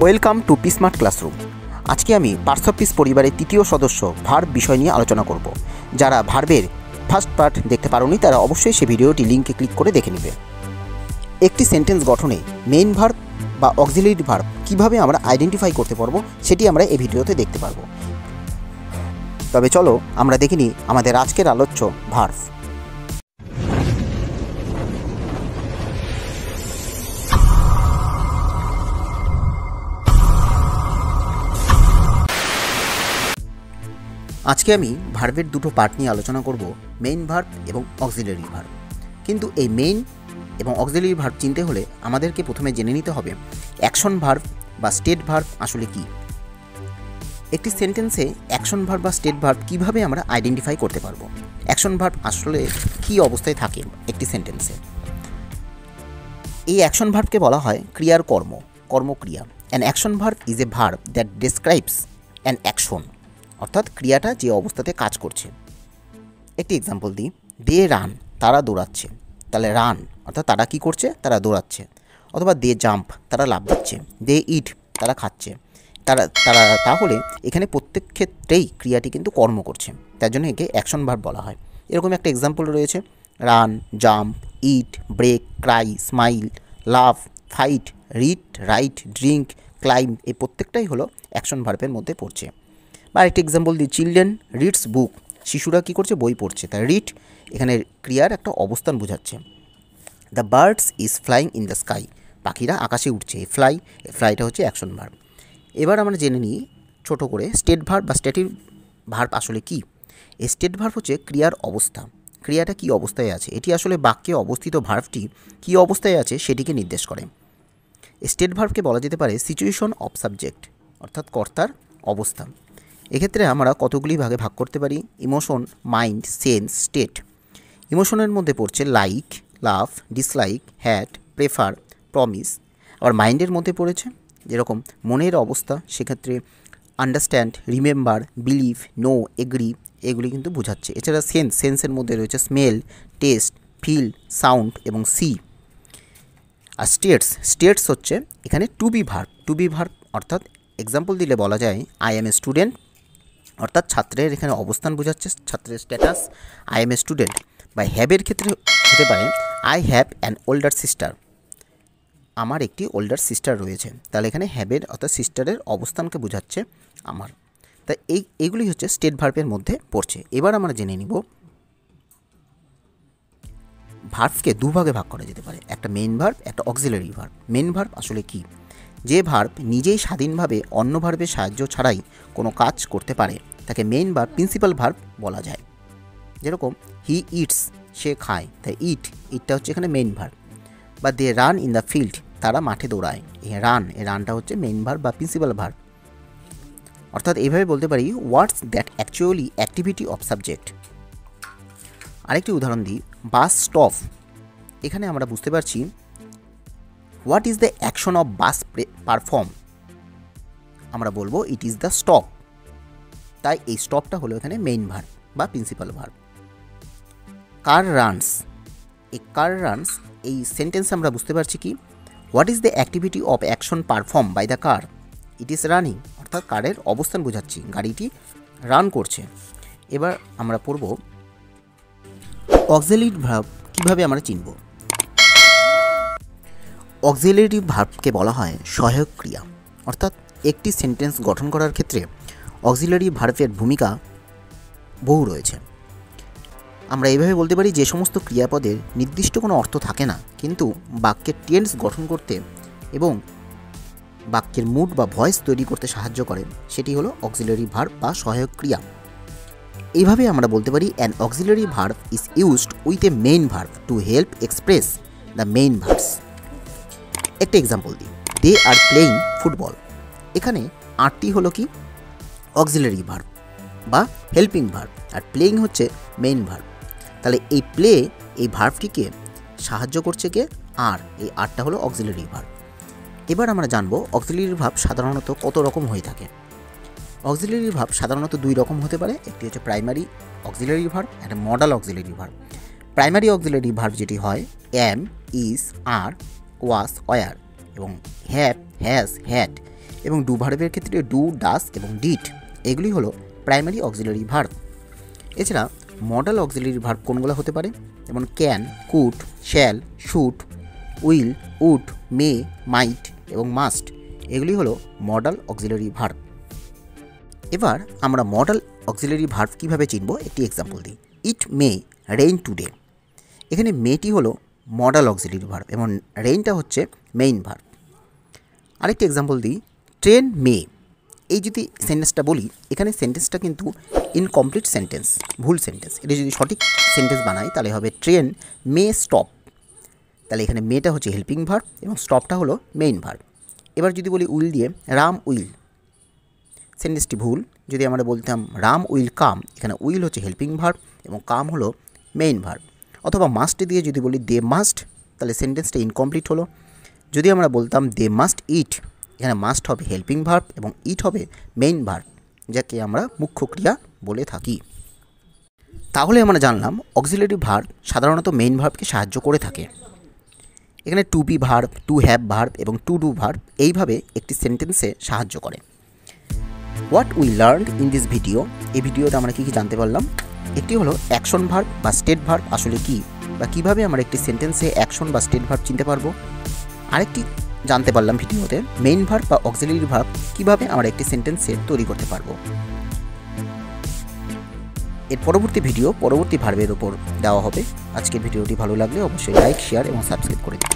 Welcome to Psmart classroom. আজকে আমি parts of speech পরিবারের তৃতীয় সদস্য ভার্ব বিষয় নিয়ে আলোচনা করব। যারা ভার্বের ফার্স্ট পার্ট দেখতে পারোনি তারা অবশ্যই সেই ভিডিওটি লিঙ্কে ক্লিক করে দেখে নেবে। একটি সেন্টেন্স গঠনে মেইন ভার্ব বা অক্সিলারি ভার্ব কিভাবে আমরা আইডেন্টিফাই করতে পারবো সেটি আমরা এই ভিডিওতে দেখতে পারবো। তবে চলো আমরা দেখে নিই আমাদের আজকের আলোচ্য ভার্ব। আজকে আমি ভার্বের দুটো পার্ট নিয়ে আলোচনা করব, মেইন ভার্ব এবং অক্সিলারি ভার্ব। কিন্তু এই মেইন এবং অক্সিলারি ভার্ব চিনতে হলে আমাদেরকে প্রথমে জেনে নিতে হবে অ্যাকশন ভার্ব বা স্টেট ভার্ব আসলে কি। একটি সেন্টেন্সে অ্যাকশন ভার্ব বা স্টেট ভার্ব কিভাবে আমরা আইডেন্টিফাই করতে পারবো। অ্যাকশন ভার্ব আসলে কি অবস্থায় থাকে একটি সেন্টেন্সে। এই অ্যাকশন ভার্বকে বলা হয় ক্রিয়ার কর্মক্রিয়া। An action verb is a verb that describes an action, অর্থাৎ ক্রিয়াটা যে অবস্থাতে কাজ করছে। একটি এক্সাম্পল দিই, দে রান, তারা দৌড়াচ্ছে। তাহলে রান অর্থাৎ তারা কি করছে, তারা দৌড়াচ্ছে। অথবা দে জাম্প, তারা লাফ দিচ্ছে। দে ইট, তারা খাচ্ছে। তাহলে এখানে প্রত্যেক ক্ষেত্রেই ক্রিয়াটি কিন্তু কর্ম করছে, তার জন্য একে অ্যাকশন ভার্ব বলা হয়। এরকম একটা এক্সাম্পল রয়েছে, run, jump, eat, break, cry, smile, love, fight, read, write, drink, climb, এই প্রত্যেকটাই হলো অ্যাকশন ভার্বের মধ্যে পড়ছে। বা আরেকটি এক্সাম্পল দিই, চিলড্রেন রিডস বুক, শিশুরা কী করছে, বই পড়ছে। তাই রিড এখানে ক্রিয়ার একটা অবস্থান বোঝাচ্ছে। The birds is flying in the sky, পাখিরা আকাশে উঠছে। ফ্লাইটা হচ্ছে অ্যাকশন ভার্ব। এবার আমরা জেনে নিই ছোটো করে স্টেট ভার্ব বা স্ট্যাটিক ভার্ব আসলে কি। এই স্টেট ভার্ব হচ্ছে ক্রিয়ার অবস্থা, ক্রিয়াটা কি অবস্থায় আছে, এটি আসলে বাক্যে অবস্থিত ভার্বটি কী অবস্থায় আছে সেটিকে নির্দেশ করে। স্টেট ভার্বকে বলা যেতে পারে সিচুয়েশন অফ সাবজেক্ট, অর্থাৎ কর্তার অবস্থা। এক্ষেত্রে আমরা কতগুলি ভাগে ভাগ করতে পারি, ইমোশন, মাইন্ড, সেন্স, স্টেট। ইমোশনের মধ্যে পড়ছে like, love, dislike, hate, prefer, promise. আবার মাইন্ডের মধ্যে পড়েছে যেরকম মনের অবস্থা, সেক্ষেত্রে understand, remember, believe, know, agree, এগুলি কিন্তু বোঝাচ্ছে। এছাড়া সেন্সের মধ্যে রয়েছে স্মেল, টেস্ট, ফিল, সাউন্ড এবং সি। আর স্টেটস হচ্ছে এখানে টু বি ভার্ব, অর্থাৎ এক্সাম্পল দিলে বলা যায় আই এম এ স্টুডেন্ট, অর্থাৎ ছাত্রের এখানে অবস্থান বোঝাচ্ছে, ছাত্রের status I M a student. বা হ্যাবের ক্ষেত্রে হতে পারে I have an older sister, আমার একটি ওল্ডার সিস্টার রয়েছে। তাহলে এখানে হ্যাবের অর্থাৎ সিস্টারের অবস্থানকে বোঝাচ্ছে আমার। তাই এইগুলি হচ্ছে স্টেট ভার্বের মধ্যে পড়ছে। এবার আমরা জেনে নিব ভার্বকে দুভাগে ভাগ করা যেতে পারে, একটা মেইন ভার্ব, একটা অক্সিলারি ভার্ব। মেইন ভার্ব আসলে কি, যে ভার্ব নিজেই স্বাধীনভাবে অন্য ভার্বের সাহায্য ছাড়াই কোনো কাজ করতে পারে তাকে মেইন বা প্রিন্সিপাল ভার্ব বলা যায়। যেরকম হি ইটস, সে খায়, তাই ইটটা হচ্ছে এখানে মেইন ভার্ব। বা they run in the field, তারা মাঠে দৌড়ায়। এই রানটা হচ্ছে মেইন ভার্ব বা প্রিন্সিপাল ভার্ব। অর্থাৎ এইভাবে বলতে পারি what's that actually activity of subject. আরেকটি উদাহরণ দিই, বাস স্টপ, এখানে আমরা বুঝতে পারছি what is the action of bus perform, আমরা বলবো ইট ইজ দ্য স্টপ। তাই এই স্টপটা হলো এখানে মেইন ভার্ব বা প্রিন্সিপাল ভার্ব। কার রানস, এই সেন্টেন্সে আমরা বুঝতে পারছি কি, what is the activity of action perform by the car, it is running, অর্থাৎ কারের অবস্থান বোঝাচ্ছি, গাড়িটি রান করছে। এবার আমরা পড়ব অক্সিলারি ভার্ব কীভাবে আমরা চিনব। অক্সিলারি ভার্বকে বলা হয় সহায়ক ক্রিয়া, অর্থাৎ একটি সেন্টেন্স গঠন করার ক্ষেত্রে অক্সিলারি ভার্বের ভূমিকা বহু রয়েছে। আমরা এইভাবে বলতে পারি যে সমস্ত ক্রিয়াপদের নির্দিষ্ট কোনো অর্থ থাকে না, কিন্তু বাক্যের টেন্স গঠন করতে এবং বাক্যের মুড বা ভয়েস তৈরি করতে সাহায্য করে, সেটি হলো অক্সিলারি ভার্ব বা সহায়ক ক্রিয়া। এইভাবে আমরা বলতে পারি an auxiliary verb is used with a main verb to help express the main verbs. একটা এক্সাম্পল দিই, দে আর প্লেয়িং ফুটবল, এখানে আরটি হলো কি অক্সিলারি ভার্ব বা হেল্পিং ভার্ব, আর প্লেয়িং হচ্ছে মেইন ভার্ব। তাহলে এই ভার্বটিকে সাহায্য করছে কে, আর এই আরটা হলো অক্সিলারি ভার্ব। এবার আমরা জানবো অক্সিলারি ভার্ব সাধারণত কত রকম হয়ে থাকে। অক্সিলারি ভার্ব সাধারণত দুই রকম হতে পারে, একটি হচ্ছে প্রাইমারি অক্সিলারি ভার্ব, একটা modal auxiliary verb. Primary auxiliary verb যেটি হয় am, is, are, was, were এবং হ্যাভ, হ্যাজ, হ্যাড, এবং ডু ভার্বের ক্ষেত্রে ডু, ডাস এবং ডিড এগুলি হলো প্রাইমারি অক্সিলারি ভার্ব। এছাড়া মডাল অক্সিলারি ভার্ব কোনগুলো হতে পারে, যেমন can, could, shall, should, will, would, may, might এবং মাস্ট এগুলি হলো মডাল অক্সিলারি ভার্ব। এবার আমরা মডাল অক্সিলারি ভার্ব কীভাবে চিনব একটি এক্সাম্পল দিই। ইট মে রেইন টুডে, এখানে মেটি হলো মডাল অক্সিলারি ভার্ব এবং রেইনটা হচ্ছে মেইন ভার্ব। আরেকটি এক্সাম্পল দিই, ট্রেন মে, এই যদি সেন্টেন্সটা বলি এখানে সেন্টেন্সটা কিন্তু ইনকমপ্লিট সেন্টেন্স, ভুল সেন্টেন্স। এটা যদি সঠিক সেন্টেন্স বানাই তাহলে হবে ট্রেন মে স্টপ, তাহলে এখানে মেটা হচ্ছে হেল্পিং ভার্ব এবং স্টপটা হলো মেইন ভার্ব। এবার যদি বলি উইল দিয়ে, রাম উইল, সেন্টেন্সটি ভুল। যদি আমরা বলতাম রাম উইল কাম, এখানে উইল হচ্ছে হেল্পিং ভার্ব এবং কাম হলো মেইন ভার্ব। অথবা মাস্ট দিয়ে যদি বলি দে মাস্ট, তাহলে সেন্টেন্সটা ইনকমপ্লিট হলো। যদি আমরা বলতাম দে মাস্ট ইট, এখানে মাস্ট হবে হেল্পিং ভার্ব এবং ইট হবে মেইন ভার্ব, যাকে আমরা মুখ্য ক্রিয়া বলে থাকি। তাহলে আমরা জানলাম অক্সিলারি ভার্ব সাধারণত মেইন ভার্বকে সাহায্য করে থাকে। এখানে to be verb, to have verb এবং টু ডু ভার্ব এইভাবে একটি সেন্টেন্সে সাহায্য করে। What we learned in this video, এই ভিডিওতে আমরা কী কী জানতে পারলাম। একটি হলো অ্যাকশন ভার্ব বা স্টেট ভার্ব আসলে কী, বা কীভাবে আমরা একটি সেন্টেন্সে অ্যাকশন বা স্টেট ভার্ব চিনতে পারবো। আরেকটি জানতে পারলাম ভিডিওতে মেইন ভার্ব বা অক্সিলারি ভার্ব কীভাবে আমরা একটি সেন্টেন্সে তৈরি করতে পারবো। এর পরবর্তী ভিডিও পরবর্তী ভার্বের ওপর দেওয়া হবে। আজকের ভিডিওটি ভালো লাগলে অবশ্যই লাইক, শেয়ার এবং সাবস্ক্রাইব করে দিন।